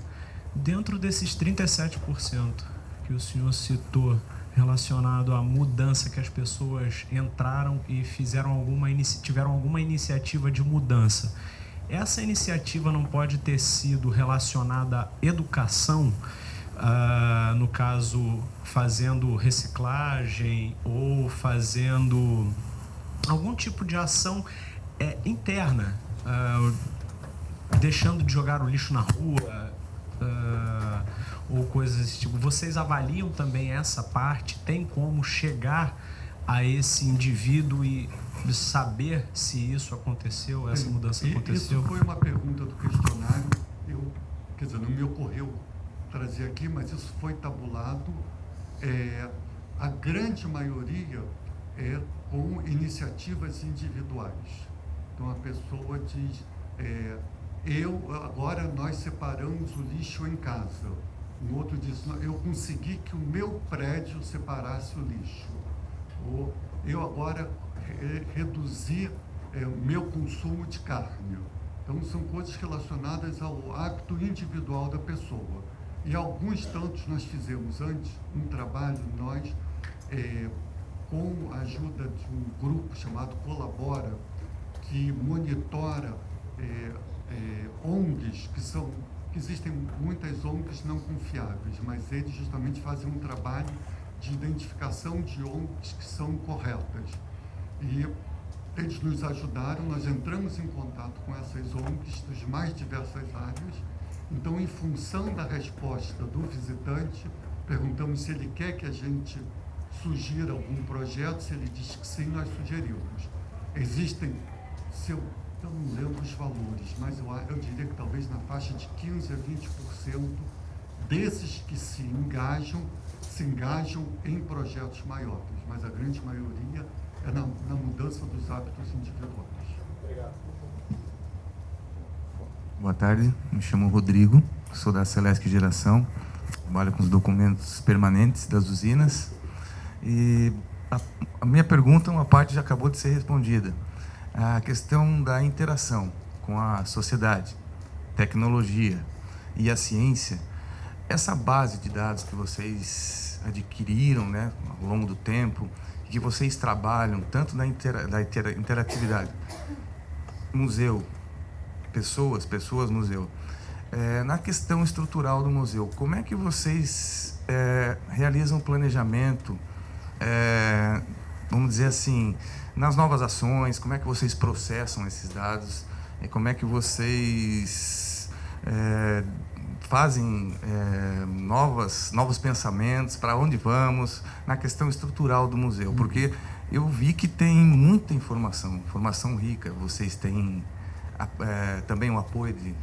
dentro desses 37% que o senhor citou, relacionado à mudança que as pessoas entraram e tiveram alguma iniciativa de mudança, essa iniciativa não pode ter sido relacionada à educação, no caso, fazendo reciclagem ou fazendo algum tipo de ação interna, deixando de jogar o lixo na rua, ou coisas desse tipo. Vocês avaliam também essa parte? Tem como chegar a esse indivíduo e saber se isso aconteceu, essa mudança aconteceu? Isso foi uma pergunta do questionário. Quer dizer, não me ocorreu trazer aqui, mas isso foi tabulado. A grande maioria é com iniciativas individuais. Então, a pessoa diz, agora nós separamos o lixo em casa. O outro diz, eu consegui que o meu prédio separasse o lixo. Ou eu agora reduzi o meu consumo de carne. Então, são coisas relacionadas ao hábito individual da pessoa. E alguns tantos nós fizemos antes um trabalho, com a ajuda de um grupo chamado Colabora, que monitora ONGs, que existem muitas ONGs não confiáveis, mas eles justamente fazem um trabalho de identificação de ONGs que são corretas. E eles nos ajudaram, nós entramos em contato com essas ONGs das mais diversas áreas. Então, em função da resposta do visitante, perguntamos se ele quer que a gente sugira algum projeto. Se ele diz que sim, nós sugerimos. Existem, eu não lembro os valores, mas eu diria que talvez na faixa de 15% a 20% desses que se engajam em projetos maiores, mas a grande maioria é na mudança dos hábitos individuais. Obrigado. Boa tarde, me chamo Rodrigo, sou da Celesc Geração, trabalho com os documentos permanentes das usinas. E a minha pergunta, uma parte já acabou de ser respondida. A questão da interação com a sociedade, tecnologia e a ciência, essa base de dados que vocês adquiriram, né, ao longo do tempo, que vocês trabalham tanto na interatividade, museu, pessoas, museu, na questão estrutural do museu, como é que vocês realizam o planejamento, vamos dizer assim, nas novas ações, como é que vocês processam esses dados, e como é que vocês fazem novos pensamentos, para onde vamos, na questão estrutural do museu, porque eu vi que tem muita informação rica, vocês têm também o apoio de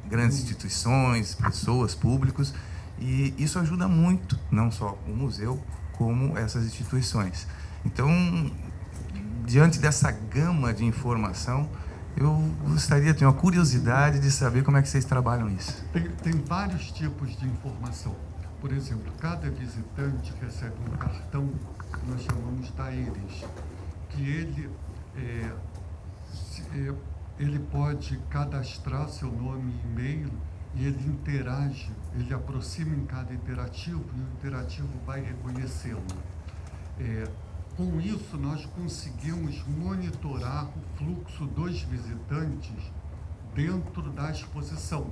grandes instituições, pessoas, públicos, e isso ajuda muito, não só o museu, como essas instituições. Então, diante dessa gama de informação, eu gostaria, tenho uma curiosidade de saber como é que vocês trabalham isso. Tem vários tipos de informação. Por exemplo, cada visitante recebe um cartão que nós chamamos TAERES, que ele pode cadastrar seu nome e e-mail e ele interage, ele aproxima em cada interativo e o interativo vai reconhecê-lo. Com isso, nós conseguimos monitorar o fluxo dos visitantes dentro da exposição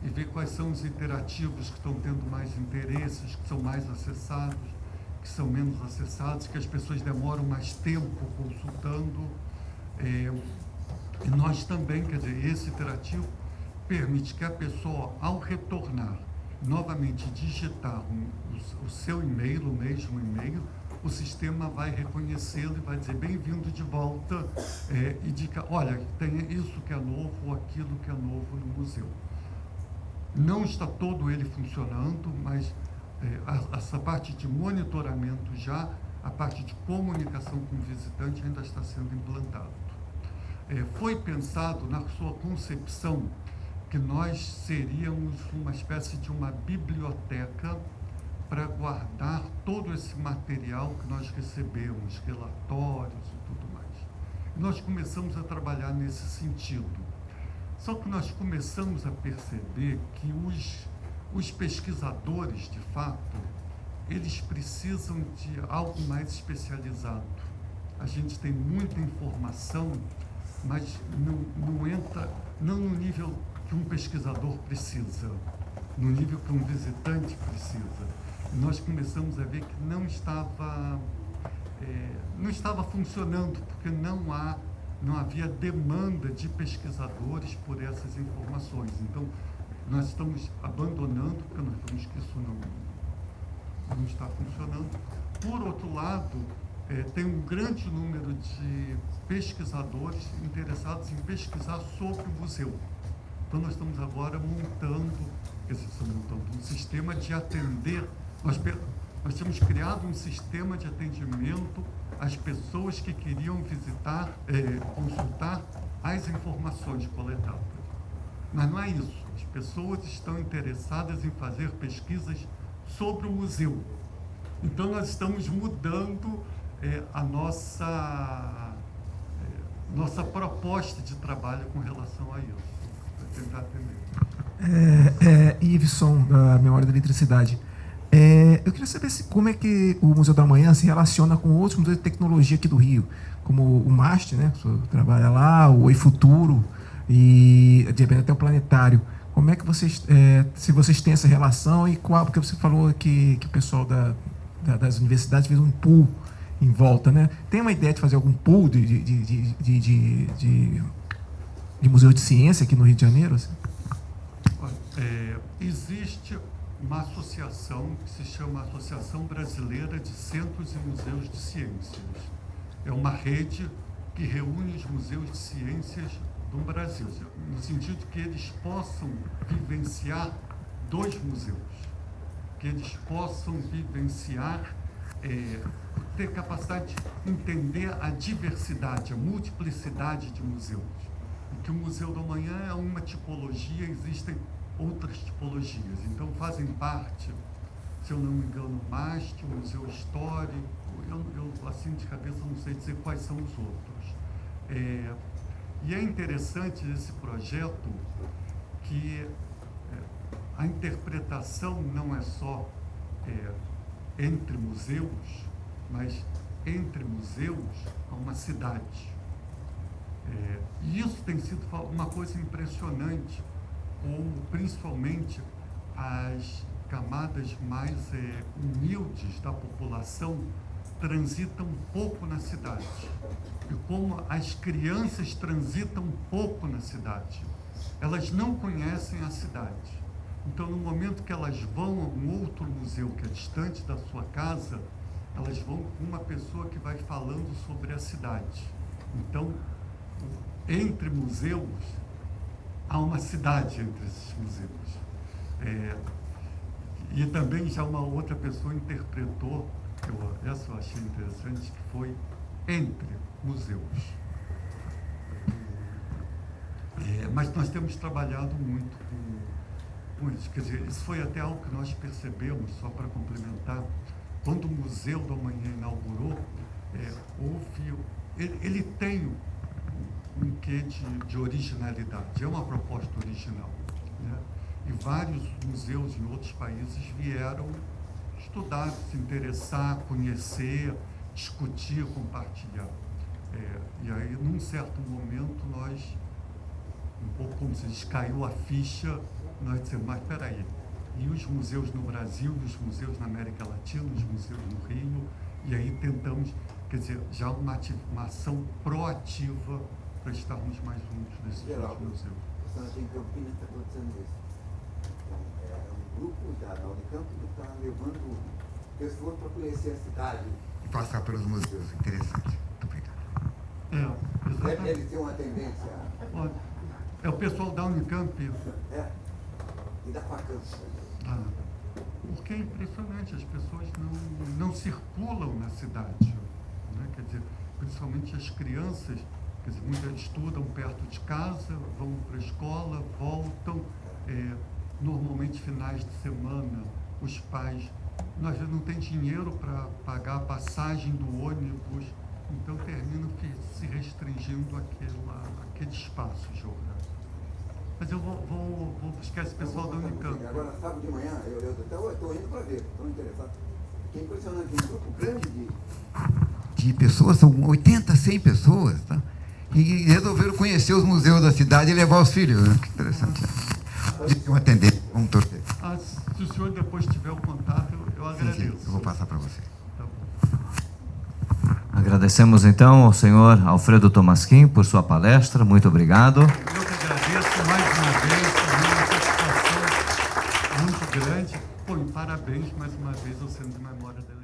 e ver quais são os interativos que estão tendo mais interesses, que são mais acessados, que são menos acessados, que as pessoas demoram mais tempo consultando. E nós também, quer dizer, esse interativo permite que a pessoa, ao retornar, novamente digitar o seu e-mail, o mesmo e-mail, o sistema vai reconhecê-lo e vai dizer bem-vindo de volta, e diga, olha, tem isso que é novo ou aquilo que é novo no museu. Não está todo ele funcionando, mas essa parte de monitoramento já, a parte de comunicação com o visitante ainda está sendo implantado. Foi pensado na sua concepção que nós seríamos uma espécie de uma biblioteca para guardar todo esse material que nós recebemos, relatórios e tudo mais. Nós começamos a trabalhar nesse sentido. Só que nós começamos a perceber que os pesquisadores, de fato, eles precisam de algo mais especializado. A gente tem muita informação, mas não entra, não no nível que um pesquisador precisa, no nível que um visitante precisa. Nós começamos a ver que não estava funcionando, porque não havia demanda de pesquisadores por essas informações. Então, nós estamos abandonando, porque nós vemos que isso não está funcionando. Por outro lado, tem um grande número de pesquisadores interessados em pesquisar sobre o museu. Então, nós estamos agora montando um sistema de atender. Nós tínhamos criado um sistema de atendimento às pessoas que queriam visitar, consultar as informações coletadas. Mas não é isso. As pessoas estão interessadas em fazer pesquisas sobre o museu. Então, nós estamos mudando a nossa proposta de trabalho com relação a isso, para tentar atender. Iveson, da Memória da Eletricidade. Eu queria saber como é que o Museu da Manhã se relaciona com outros museus de tecnologia aqui do Rio, como o MAST, né? O senhor trabalha lá, o Oi Futuro e até o Planetário. Como é que vocês, se vocês têm essa relação e qual? Porque você falou que o pessoal das universidades fez um pool em volta, né? Tem uma ideia de fazer algum pool de museu de ciência aqui no Rio de Janeiro? Assim? Existe uma associação que se chama Associação Brasileira de Centros e Museus de Ciências. É uma rede que reúne os museus de ciências do Brasil, no sentido que eles possam vivenciar dois museus, que eles possam vivenciar, ter capacidade de entender a diversidade, a multiplicidade de museus. E que o Museu do Amanhã é uma tipologia, existem outras tipologias. Então fazem parte, se eu não me engano, o MAST, o Museu Histórico, eu assim de cabeça não sei dizer quais são os outros. E é interessante esse projeto que a interpretação não é só entre museus, mas entre museus a uma cidade. E isso tem sido uma coisa impressionante, como principalmente as camadas mais humildes da população transitam pouco na cidade. E como as crianças transitam pouco na cidade. Elas não conhecem a cidade. Então, no momento que elas vão a um outro museu que é distante da sua casa, elas vão com uma pessoa que vai falando sobre a cidade. Então, entre museus, há uma cidade entre esses museus. E também já uma outra pessoa interpretou, essa eu achei interessante, que foi entre museus. Mas nós temos trabalhado muito com isso. Quer dizer, isso foi até algo que nós percebemos, só para complementar, quando o Museu do Amanhã inaugurou, ele tem um quê de originalidade, é uma proposta original, né? E vários museus em outros países vieram estudar, se interessar, conhecer, discutir, compartilhar. E aí, num certo momento, nós, um pouco como se diz, caiu a ficha, nós dissemos, mas espera aí, e os museus no Brasil, os museus na América Latina, os museus no Rio, e aí tentamos, quer dizer, já uma ação proativa para estarmos mais juntos desses museus. Aqui em Campinas está acontecendo isso. Então, é um grupo da Unicamp que está levando pessoas para conhecer a cidade. E passar pelos museus, interessante. Muito obrigado. Deve eles ter uma tendência. Olha, é o pessoal da Unicamp. E da Facam. Porque é impressionante, as pessoas não circulam na cidade, né? Quer dizer, principalmente as crianças, quer dizer, muitas estudam perto de casa, vão para a escola, voltam, normalmente finais de semana, os pais, nós não tem dinheiro para pagar a passagem do ônibus, então terminam se restringindo àquele espaço geográfico. Mas eu vou buscar esse pessoal da Unicamp. Agora, sábado de manhã, eu estou indo para ver, estou interessado. Que é impressionante, um grupo grande de pessoas, são 80, 100 pessoas, tá? E resolveram conhecer os museus da cidade e levar os filhos, né? Que interessante. Tem uma tendência, vamos torcer. Se o senhor depois tiver o contato, eu agradeço. Sim, eu vou passar para você. Tá bom. Agradecemos então ao senhor Alfredo Tomasquim por sua palestra. Muito obrigado. Eu que agradeço mais uma vez, uma satisfação muito grande. Pô, e parabéns mais uma vez ao Centro de Memória da